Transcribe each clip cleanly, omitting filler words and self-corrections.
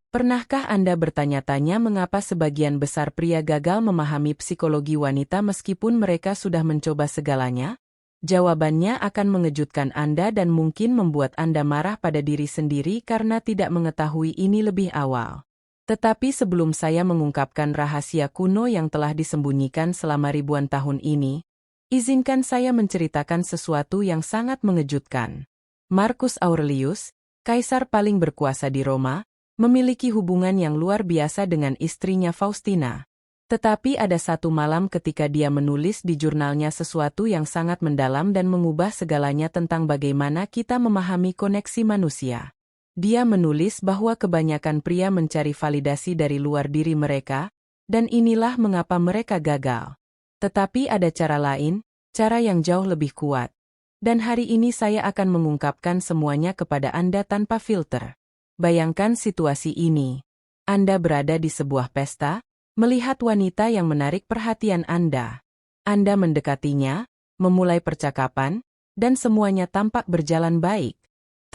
Pernahkah Anda bertanya-tanya mengapa sebagian besar pria gagal memahami psikologi wanita meskipun mereka sudah mencoba segalanya? Jawabannya akan mengejutkan Anda dan mungkin membuat Anda marah pada diri sendiri karena tidak mengetahui ini lebih awal. Tetapi sebelum saya mengungkapkan rahasia kuno yang telah disembunyikan selama ribuan tahun ini, izinkan saya menceritakan sesuatu yang sangat mengejutkan. Marcus Aurelius, kaisar paling berkuasa di Roma, memiliki hubungan yang luar biasa dengan istrinya Faustina. Tetapi ada satu malam ketika dia menulis di jurnalnya sesuatu yang sangat mendalam dan mengubah segalanya tentang bagaimana kita memahami koneksi manusia. Dia menulis bahwa kebanyakan pria mencari validasi dari luar diri mereka, dan inilah mengapa mereka gagal. Tetapi ada cara lain, cara yang jauh lebih kuat. Dan hari ini saya akan mengungkapkan semuanya kepada Anda tanpa filter. Bayangkan situasi ini. Anda berada di sebuah pesta, melihat wanita yang menarik perhatian Anda. Anda mendekatinya, memulai percakapan, dan semuanya tampak berjalan baik.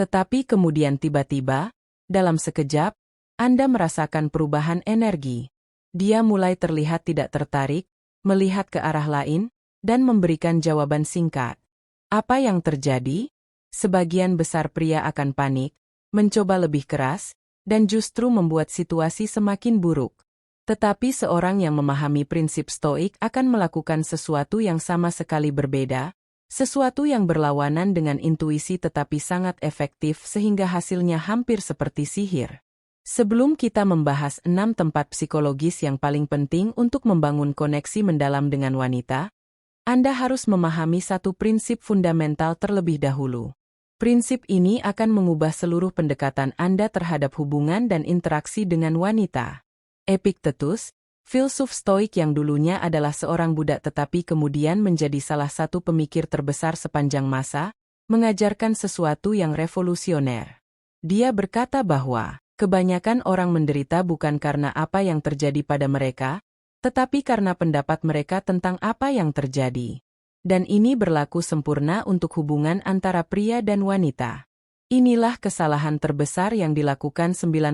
Tetapi kemudian tiba-tiba, dalam sekejap, Anda merasakan perubahan energi. Dia mulai terlihat tidak tertarik, melihat ke arah lain, dan memberikan jawaban singkat. Apa yang terjadi? Sebagian besar pria akan panik, mencoba lebih keras, dan justru membuat situasi semakin buruk. Tetapi seorang yang memahami prinsip stoik akan melakukan sesuatu yang sama sekali berbeda, sesuatu yang berlawanan dengan intuisi tetapi sangat efektif sehingga hasilnya hampir seperti sihir. Sebelum kita membahas 6 tempat psikologis yang paling penting untuk membangun koneksi mendalam dengan wanita, Anda harus memahami satu prinsip fundamental terlebih dahulu. Prinsip ini akan mengubah seluruh pendekatan Anda terhadap hubungan dan interaksi dengan wanita. Epictetus, filsuf stoik yang dulunya adalah seorang budak tetapi kemudian menjadi salah satu pemikir terbesar sepanjang masa, mengajarkan sesuatu yang revolusioner. Dia berkata bahwa, kebanyakan orang menderita bukan karena apa yang terjadi pada mereka, tetapi karena pendapat mereka tentang apa yang terjadi. Dan ini berlaku sempurna untuk hubungan antara pria dan wanita. Inilah kesalahan terbesar yang dilakukan 99%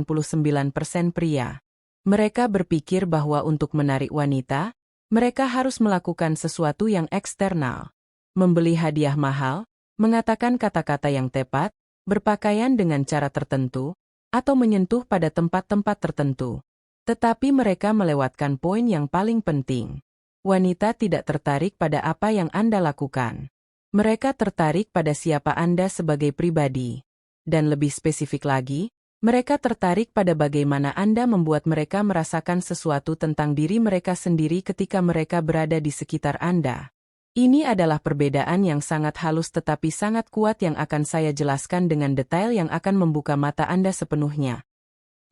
pria. Mereka berpikir bahwa untuk menarik wanita, mereka harus melakukan sesuatu yang eksternal. Membeli hadiah mahal, mengatakan kata-kata yang tepat, berpakaian dengan cara tertentu, atau menyentuh pada tempat-tempat tertentu. Tetapi mereka melewatkan poin yang paling penting. Wanita tidak tertarik pada apa yang Anda lakukan. Mereka tertarik pada siapa Anda sebagai pribadi. Dan lebih spesifik lagi, mereka tertarik pada bagaimana Anda membuat mereka merasakan sesuatu tentang diri mereka sendiri ketika mereka berada di sekitar Anda. Ini adalah perbedaan yang sangat halus tetapi sangat kuat yang akan saya jelaskan dengan detail yang akan membuka mata Anda sepenuhnya.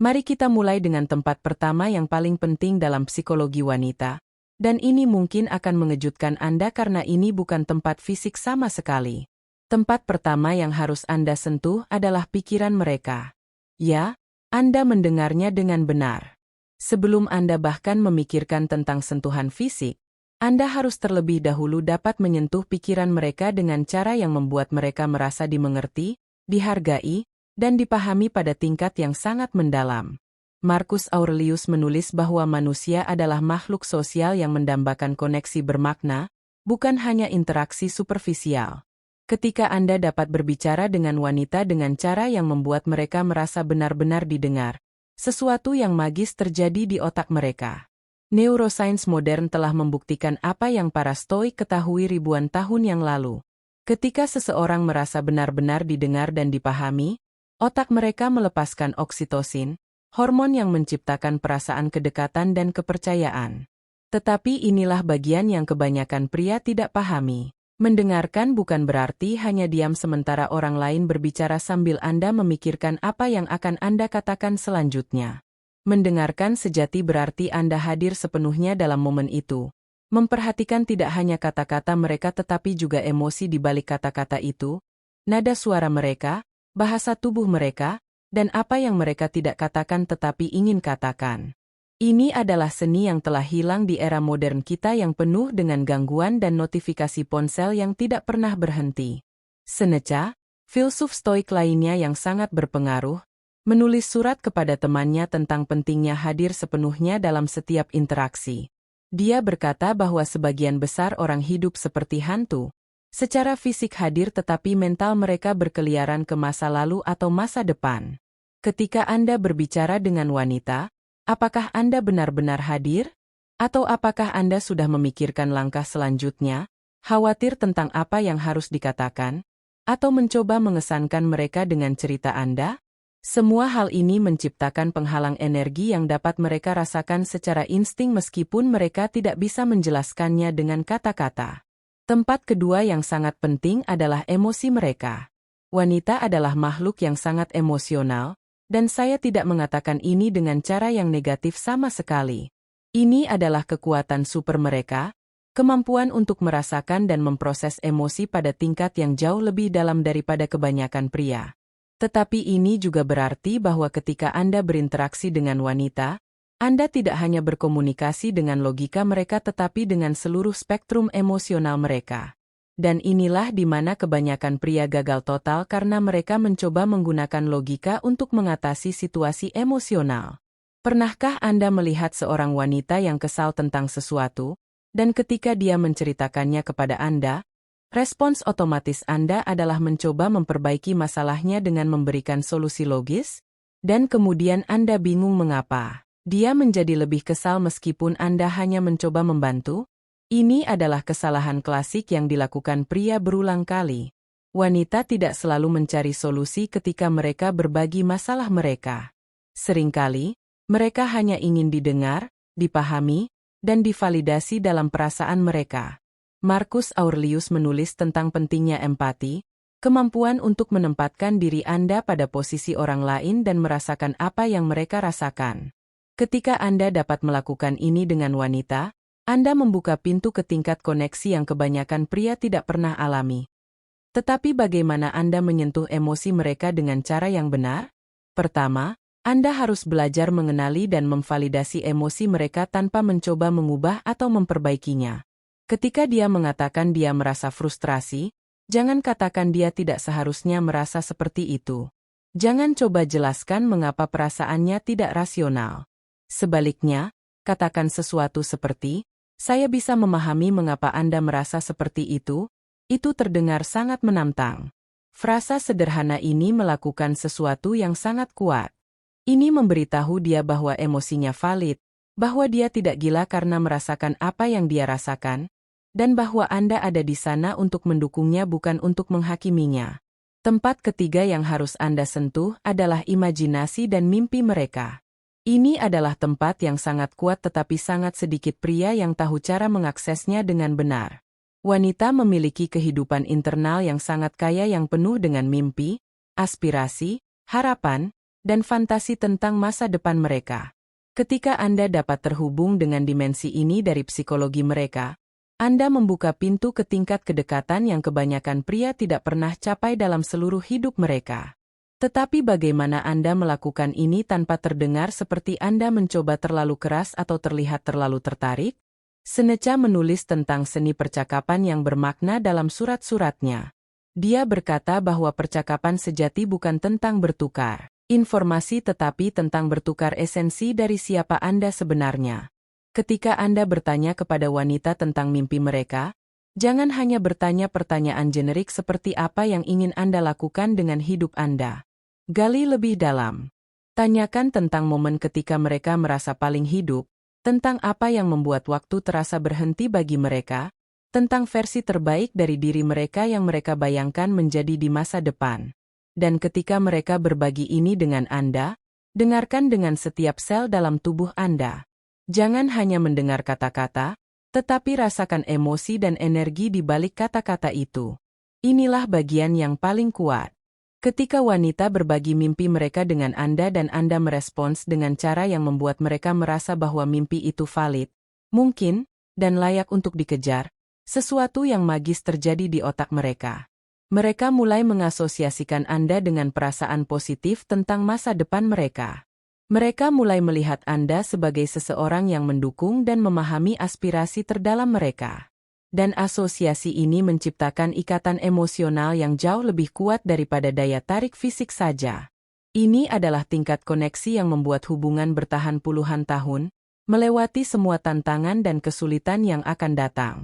Mari kita mulai dengan tempat pertama yang paling penting dalam psikologi wanita. Dan ini mungkin akan mengejutkan Anda karena ini bukan tempat fisik sama sekali. Tempat pertama yang harus Anda sentuh adalah pikiran mereka. Ya, Anda mendengarnya dengan benar. Sebelum Anda bahkan memikirkan tentang sentuhan fisik, Anda harus terlebih dahulu dapat menyentuh pikiran mereka dengan cara yang membuat mereka merasa dimengerti, dihargai, dan dipahami pada tingkat yang sangat mendalam. Marcus Aurelius menulis bahwa manusia adalah makhluk sosial yang mendambakan koneksi bermakna, bukan hanya interaksi superficial. Ketika Anda dapat berbicara dengan wanita dengan cara yang membuat mereka merasa benar-benar didengar, sesuatu yang magis terjadi di otak mereka. Neuroscience modern telah membuktikan apa yang para stoik ketahui ribuan tahun yang lalu. Ketika seseorang merasa benar-benar didengar dan dipahami, otak mereka melepaskan oksitosin, hormon yang menciptakan perasaan kedekatan dan kepercayaan. Tetapi inilah bagian yang kebanyakan pria tidak pahami. Mendengarkan bukan berarti hanya diam sementara orang lain berbicara sambil Anda memikirkan apa yang akan Anda katakan selanjutnya. Mendengarkan sejati berarti Anda hadir sepenuhnya dalam momen itu. Memperhatikan tidak hanya kata-kata mereka tetapi juga emosi di balik kata-kata itu, nada suara mereka, bahasa tubuh mereka, dan apa yang mereka tidak katakan tetapi ingin katakan. Ini adalah seni yang telah hilang di era modern kita yang penuh dengan gangguan dan notifikasi ponsel yang tidak pernah berhenti. Seneca, filsuf stoik lainnya yang sangat berpengaruh, Menulis surat kepada temannya tentang pentingnya hadir sepenuhnya dalam setiap interaksi. Dia berkata bahwa sebagian besar orang hidup seperti hantu. Secara fisik hadir tetapi mental mereka berkeliaran ke masa lalu atau masa depan. Ketika Anda berbicara dengan wanita, apakah Anda benar-benar hadir? Atau apakah Anda sudah memikirkan langkah selanjutnya, khawatir tentang apa yang harus dikatakan, atau mencoba mengesankan mereka dengan cerita Anda? Semua hal ini menciptakan penghalang energi yang dapat mereka rasakan secara insting meskipun mereka tidak bisa menjelaskannya dengan kata-kata. Tempat kedua yang sangat penting adalah emosi mereka. Wanita adalah makhluk yang sangat emosional, dan saya tidak mengatakan ini dengan cara yang negatif sama sekali. Ini adalah kekuatan super mereka, kemampuan untuk merasakan dan memproses emosi pada tingkat yang jauh lebih dalam daripada kebanyakan pria. Tetapi ini juga berarti bahwa ketika Anda berinteraksi dengan wanita, Anda tidak hanya berkomunikasi dengan logika mereka tetapi dengan seluruh spektrum emosional mereka. Dan inilah di mana kebanyakan pria gagal total karena mereka mencoba menggunakan logika untuk mengatasi situasi emosional. Pernahkah Anda melihat seorang wanita yang kesal tentang sesuatu, dan ketika dia menceritakannya kepada Anda, respons otomatis Anda adalah mencoba memperbaiki masalahnya dengan memberikan solusi logis? Dan kemudian Anda bingung mengapa dia menjadi lebih kesal meskipun Anda hanya mencoba membantu? Ini adalah kesalahan klasik yang dilakukan pria berulang kali. Wanita tidak selalu mencari solusi ketika mereka berbagi masalah mereka. Seringkali, mereka hanya ingin didengar, dipahami, dan divalidasi dalam perasaan mereka. Marcus Aurelius menulis tentang pentingnya empati, kemampuan untuk menempatkan diri Anda pada posisi orang lain dan merasakan apa yang mereka rasakan. Ketika Anda dapat melakukan ini dengan wanita, Anda membuka pintu ke tingkat koneksi yang kebanyakan pria tidak pernah alami. Tetapi bagaimana Anda menyentuh emosi mereka dengan cara yang benar? Pertama, Anda harus belajar mengenali dan memvalidasi emosi mereka tanpa mencoba mengubah atau memperbaikinya. Ketika dia mengatakan dia merasa frustrasi, jangan katakan dia tidak seharusnya merasa seperti itu. Jangan coba jelaskan mengapa perasaannya tidak rasional. Sebaliknya, katakan sesuatu seperti, "Saya bisa memahami mengapa Anda merasa seperti itu." Itu terdengar sangat menantang. Frasa sederhana ini melakukan sesuatu yang sangat kuat. Ini memberitahu dia bahwa emosinya valid, bahwa dia tidak gila karena merasakan apa yang dia rasakan, dan bahwa Anda ada di sana untuk mendukungnya bukan untuk menghakiminya. Tempat ketiga yang harus Anda sentuh adalah imajinasi dan mimpi mereka. Ini adalah tempat yang sangat kuat tetapi sangat sedikit pria yang tahu cara mengaksesnya dengan benar. Wanita memiliki kehidupan internal yang sangat kaya yang penuh dengan mimpi, aspirasi, harapan, dan fantasi tentang masa depan mereka. Ketika Anda dapat terhubung dengan dimensi ini dari psikologi mereka, Anda membuka pintu ke tingkat kedekatan yang kebanyakan pria tidak pernah capai dalam seluruh hidup mereka. Tetapi bagaimana Anda melakukan ini tanpa terdengar seperti Anda mencoba terlalu keras atau terlihat terlalu tertarik? Seneca menulis tentang seni percakapan yang bermakna dalam surat-suratnya. Dia berkata bahwa percakapan sejati bukan tentang bertukar informasi tetapi tentang bertukar esensi dari siapa Anda sebenarnya. Ketika Anda bertanya kepada wanita tentang mimpi mereka, jangan hanya bertanya pertanyaan generik seperti apa yang ingin Anda lakukan dengan hidup Anda. Gali lebih dalam. Tanyakan tentang momen ketika mereka merasa paling hidup, tentang apa yang membuat waktu terasa berhenti bagi mereka, tentang versi terbaik dari diri mereka yang mereka bayangkan menjadi di masa depan. Dan ketika mereka berbagi ini dengan Anda, dengarkan dengan setiap sel dalam tubuh Anda. Jangan hanya mendengar kata-kata, tetapi rasakan emosi dan energi di balik kata-kata itu. Inilah bagian yang paling kuat. Ketika wanita berbagi mimpi mereka dengan Anda dan Anda merespons dengan cara yang membuat mereka merasa bahwa mimpi itu valid, mungkin, dan layak untuk dikejar, sesuatu yang magis terjadi di otak mereka. Mereka mulai mengasosiasikan Anda dengan perasaan positif tentang masa depan mereka. Mereka mulai melihat Anda sebagai seseorang yang mendukung dan memahami aspirasi terdalam mereka. Dan asosiasi ini menciptakan ikatan emosional yang jauh lebih kuat daripada daya tarik fisik saja. Ini adalah tingkat koneksi yang membuat hubungan bertahan puluhan tahun, melewati semua tantangan dan kesulitan yang akan datang.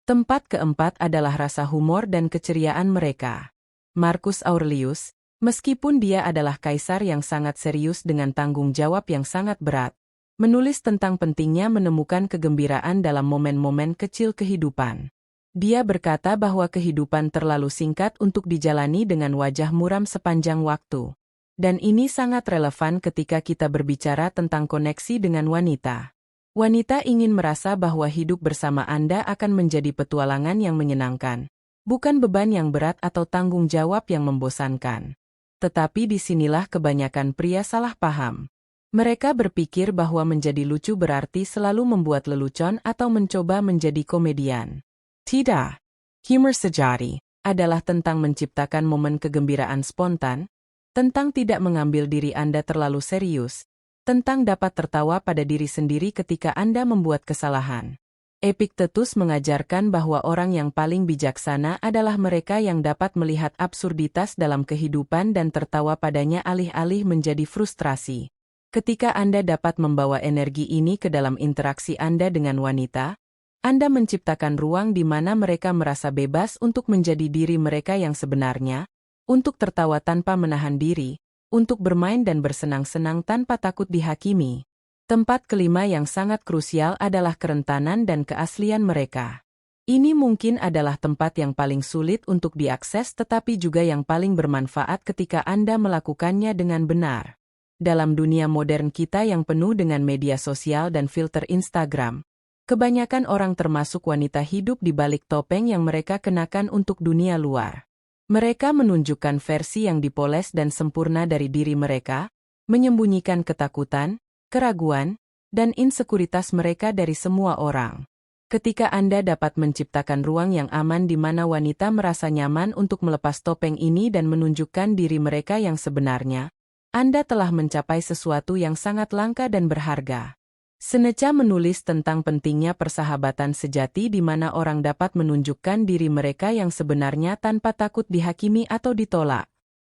Tempat keempat adalah rasa humor dan keceriaan mereka. Marcus Aurelius, meskipun dia adalah kaisar yang sangat serius dengan tanggung jawab yang sangat berat, menulis tentang pentingnya menemukan kegembiraan dalam momen-momen kecil kehidupan. Dia berkata bahwa kehidupan terlalu singkat untuk dijalani dengan wajah muram sepanjang waktu. Dan ini sangat relevan ketika kita berbicara tentang koneksi dengan wanita. Wanita ingin merasa bahwa hidup bersama Anda akan menjadi petualangan yang menyenangkan, bukan beban yang berat atau tanggung jawab yang membosankan. Tetapi disinilah kebanyakan pria salah paham. Mereka berpikir bahwa menjadi lucu berarti selalu membuat lelucon atau mencoba menjadi komedian. Tidak. Humor sejati adalah tentang menciptakan momen kegembiraan spontan, tentang tidak mengambil diri Anda terlalu serius, tentang dapat tertawa pada diri sendiri ketika Anda membuat kesalahan. Epictetus mengajarkan bahwa orang yang paling bijaksana adalah mereka yang dapat melihat absurditas dalam kehidupan dan tertawa padanya alih-alih menjadi frustrasi. Ketika Anda dapat membawa energi ini ke dalam interaksi Anda dengan wanita, Anda menciptakan ruang di mana mereka merasa bebas untuk menjadi diri mereka yang sebenarnya, untuk tertawa tanpa menahan diri, untuk bermain dan bersenang-senang tanpa takut dihakimi. Tempat kelima yang sangat krusial adalah kerentanan dan keaslian mereka. Ini mungkin adalah tempat yang paling sulit untuk diakses tetapi juga yang paling bermanfaat ketika Anda melakukannya dengan benar. Dalam dunia modern kita yang penuh dengan media sosial dan filter Instagram, kebanyakan orang termasuk wanita hidup di balik topeng yang mereka kenakan untuk dunia luar. Mereka menunjukkan versi yang dipoles dan sempurna dari diri mereka, menyembunyikan ketakutan, keraguan, dan insekuritas mereka dari semua orang. Ketika Anda dapat menciptakan ruang yang aman di mana wanita merasa nyaman untuk melepas topeng ini dan menunjukkan diri mereka yang sebenarnya, Anda telah mencapai sesuatu yang sangat langka dan berharga. Seneca menulis tentang pentingnya persahabatan sejati di mana orang dapat menunjukkan diri mereka yang sebenarnya tanpa takut dihakimi atau ditolak.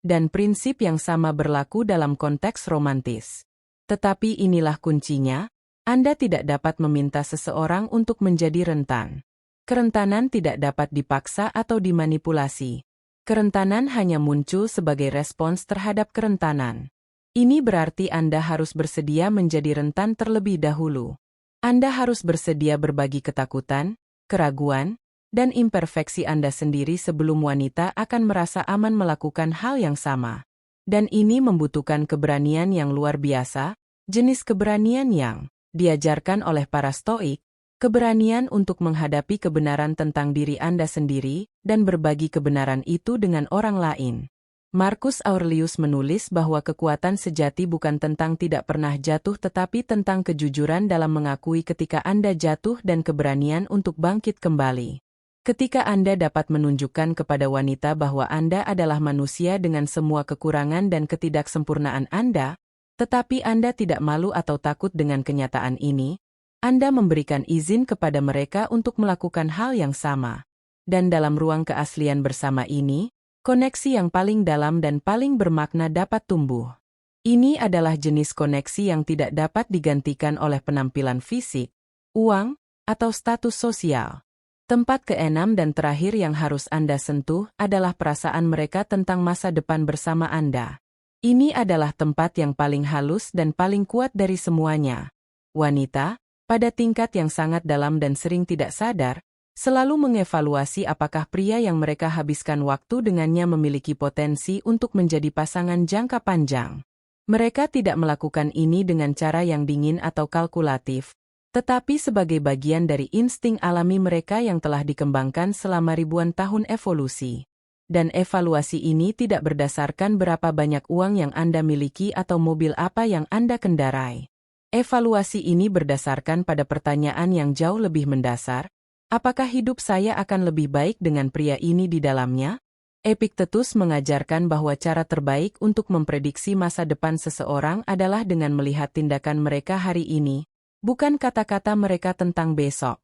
Dan prinsip yang sama berlaku dalam konteks romantis. Tetapi inilah kuncinya, Anda tidak dapat meminta seseorang untuk menjadi rentan. Kerentanan tidak dapat dipaksa atau dimanipulasi. Kerentanan hanya muncul sebagai respons terhadap kerentanan. Ini berarti Anda harus bersedia menjadi rentan terlebih dahulu. Anda harus bersedia berbagi ketakutan, keraguan, dan imperfeksi Anda sendiri sebelum wanita akan merasa aman melakukan hal yang sama. Dan ini membutuhkan keberanian yang luar biasa, jenis keberanian yang diajarkan oleh para Stoik, keberanian untuk menghadapi kebenaran tentang diri Anda sendiri dan berbagi kebenaran itu dengan orang lain. Marcus Aurelius menulis bahwa kekuatan sejati bukan tentang tidak pernah jatuh tetapi tentang kejujuran dalam mengakui ketika Anda jatuh dan keberanian untuk bangkit kembali. Ketika Anda dapat menunjukkan kepada wanita bahwa Anda adalah manusia dengan semua kekurangan dan ketidaksempurnaan Anda, tetapi Anda tidak malu atau takut dengan kenyataan ini, Anda memberikan izin kepada mereka untuk melakukan hal yang sama. Dan dalam ruang keaslian bersama ini, koneksi yang paling dalam dan paling bermakna dapat tumbuh. Ini adalah jenis koneksi yang tidak dapat digantikan oleh penampilan fisik, uang, atau status sosial. Tempat keenam dan terakhir yang harus Anda sentuh adalah perasaan mereka tentang masa depan bersama Anda. Ini adalah tempat yang paling halus dan paling kuat dari semuanya. Wanita, pada tingkat yang sangat dalam dan sering tidak sadar, selalu mengevaluasi apakah pria yang mereka habiskan waktu dengannya memiliki potensi untuk menjadi pasangan jangka panjang. Mereka tidak melakukan ini dengan cara yang dingin atau kalkulatif, tetapi sebagai bagian dari insting alami mereka yang telah dikembangkan selama ribuan tahun evolusi. Dan evaluasi ini tidak berdasarkan berapa banyak uang yang Anda miliki atau mobil apa yang Anda kendarai. Evaluasi ini berdasarkan pada pertanyaan yang jauh lebih mendasar. Apakah hidup saya akan lebih baik dengan pria ini di dalamnya? Epictetus mengajarkan bahwa cara terbaik untuk memprediksi masa depan seseorang adalah dengan melihat tindakan mereka hari ini, bukan kata-kata mereka tentang besok.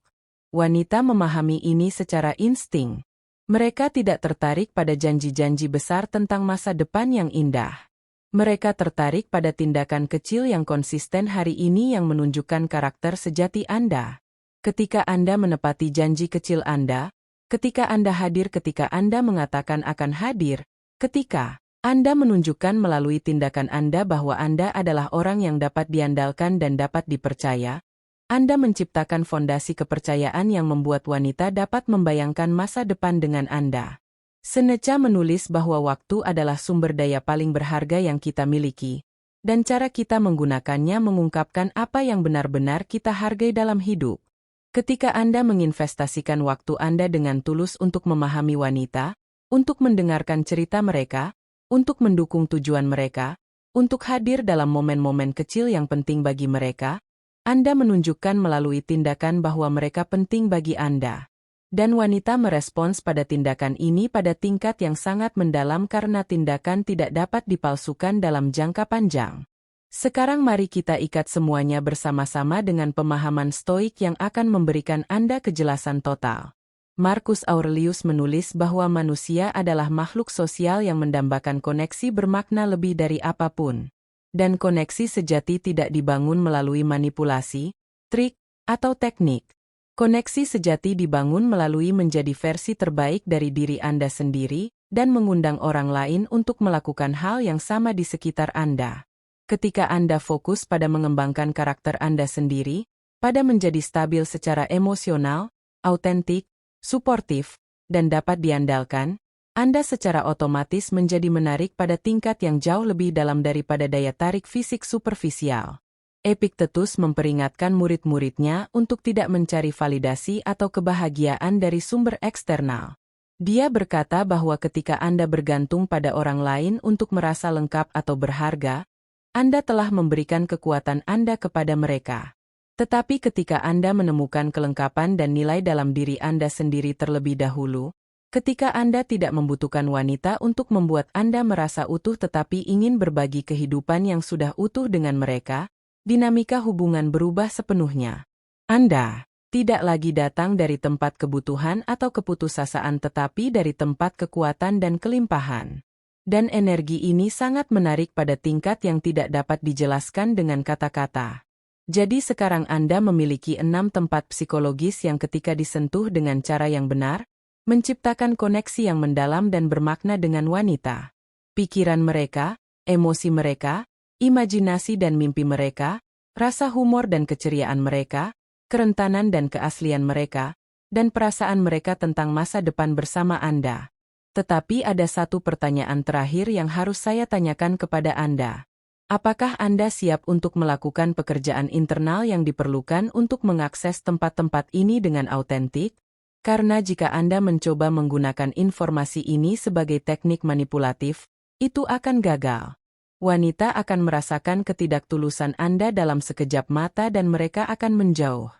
Wanita memahami ini secara insting. Mereka tidak tertarik pada janji-janji besar tentang masa depan yang indah. Mereka tertarik pada tindakan kecil yang konsisten hari ini yang menunjukkan karakter sejati Anda. Ketika Anda menepati janji kecil Anda, ketika Anda hadir ketika Anda mengatakan akan hadir, ketika Anda menunjukkan melalui tindakan Anda bahwa Anda adalah orang yang dapat diandalkan dan dapat dipercaya, Anda menciptakan fondasi kepercayaan yang membuat wanita dapat membayangkan masa depan dengan Anda. Seneca menulis bahwa waktu adalah sumber daya paling berharga yang kita miliki, dan cara kita menggunakannya mengungkapkan apa yang benar-benar kita hargai dalam hidup. Ketika Anda menginvestasikan waktu Anda dengan tulus untuk memahami wanita, untuk mendengarkan cerita mereka, untuk mendukung tujuan mereka, untuk hadir dalam momen-momen kecil yang penting bagi mereka, Anda menunjukkan melalui tindakan bahwa mereka penting bagi Anda. Dan wanita merespons pada tindakan ini pada tingkat yang sangat mendalam karena tindakan tidak dapat dipalsukan dalam jangka panjang. Sekarang mari kita ikat semuanya bersama-sama dengan pemahaman stoik yang akan memberikan Anda kejelasan total. Marcus Aurelius menulis bahwa manusia adalah makhluk sosial yang mendambakan koneksi bermakna lebih dari apapun. Dan koneksi sejati tidak dibangun melalui manipulasi, trik, atau teknik. Koneksi sejati dibangun melalui menjadi versi terbaik dari diri Anda sendiri dan mengundang orang lain untuk melakukan hal yang sama di sekitar Anda. Ketika Anda fokus pada mengembangkan karakter Anda sendiri, pada menjadi stabil secara emosional, autentik, suportif, dan dapat diandalkan, Anda secara otomatis menjadi menarik pada tingkat yang jauh lebih dalam daripada daya tarik fisik superficial. Epictetus memperingatkan murid-muridnya untuk tidak mencari validasi atau kebahagiaan dari sumber eksternal. Dia berkata bahwa ketika Anda bergantung pada orang lain untuk merasa lengkap atau berharga, Anda telah memberikan kekuatan Anda kepada mereka. Tetapi ketika Anda menemukan kelengkapan dan nilai dalam diri Anda sendiri terlebih dahulu, ketika Anda tidak membutuhkan wanita untuk membuat Anda merasa utuh tetapi ingin berbagi kehidupan yang sudah utuh dengan mereka, dinamika hubungan berubah sepenuhnya. Anda tidak lagi datang dari tempat kebutuhan atau keputusasaan tetapi dari tempat kekuatan dan kelimpahan. Dan energi ini sangat menarik pada tingkat yang tidak dapat dijelaskan dengan kata-kata. Jadi sekarang Anda memiliki 6 tempat psikologis yang ketika disentuh dengan cara yang benar, menciptakan koneksi yang mendalam dan bermakna dengan wanita. Pikiran mereka, emosi mereka, imajinasi dan mimpi mereka, rasa humor dan keceriaan mereka, kerentanan dan keaslian mereka, dan perasaan mereka tentang masa depan bersama Anda. Tetapi ada satu pertanyaan terakhir yang harus saya tanyakan kepada Anda. Apakah Anda siap untuk melakukan pekerjaan internal yang diperlukan untuk mengakses tempat-tempat ini dengan autentik? Karena jika Anda mencoba menggunakan informasi ini sebagai teknik manipulatif, itu akan gagal. Wanita akan merasakan ketidaktulusan Anda dalam sekejap mata dan mereka akan menjauh.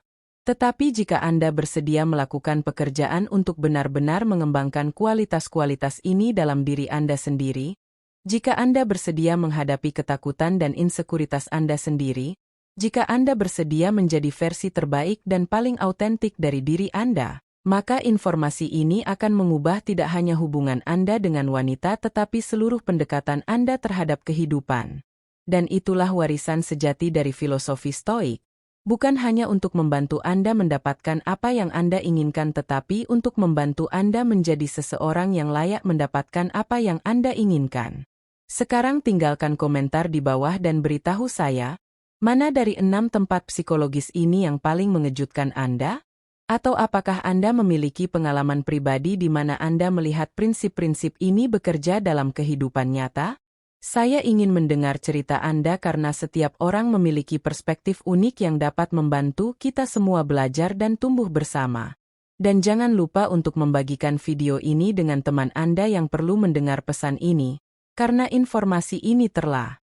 Tetapi jika Anda bersedia melakukan pekerjaan untuk benar-benar mengembangkan kualitas-kualitas ini dalam diri Anda sendiri, jika Anda bersedia menghadapi ketakutan dan insekuritas Anda sendiri, jika Anda bersedia menjadi versi terbaik dan paling autentik dari diri Anda, maka informasi ini akan mengubah tidak hanya hubungan Anda dengan wanita tetapi seluruh pendekatan Anda terhadap kehidupan. Dan itulah warisan sejati dari filosofi Stoik. Bukan hanya untuk membantu Anda mendapatkan apa yang Anda inginkan tetapi untuk membantu Anda menjadi seseorang yang layak mendapatkan apa yang Anda inginkan. Sekarang tinggalkan komentar di bawah dan beritahu saya, mana dari 6 tempat psikologis ini yang paling mengejutkan Anda? Atau apakah Anda memiliki pengalaman pribadi di mana Anda melihat prinsip-prinsip ini bekerja dalam kehidupan nyata? Saya ingin mendengar cerita Anda karena setiap orang memiliki perspektif unik yang dapat membantu kita semua belajar dan tumbuh bersama. Dan jangan lupa untuk membagikan video ini dengan teman Anda yang perlu mendengar pesan ini, karena informasi ini telah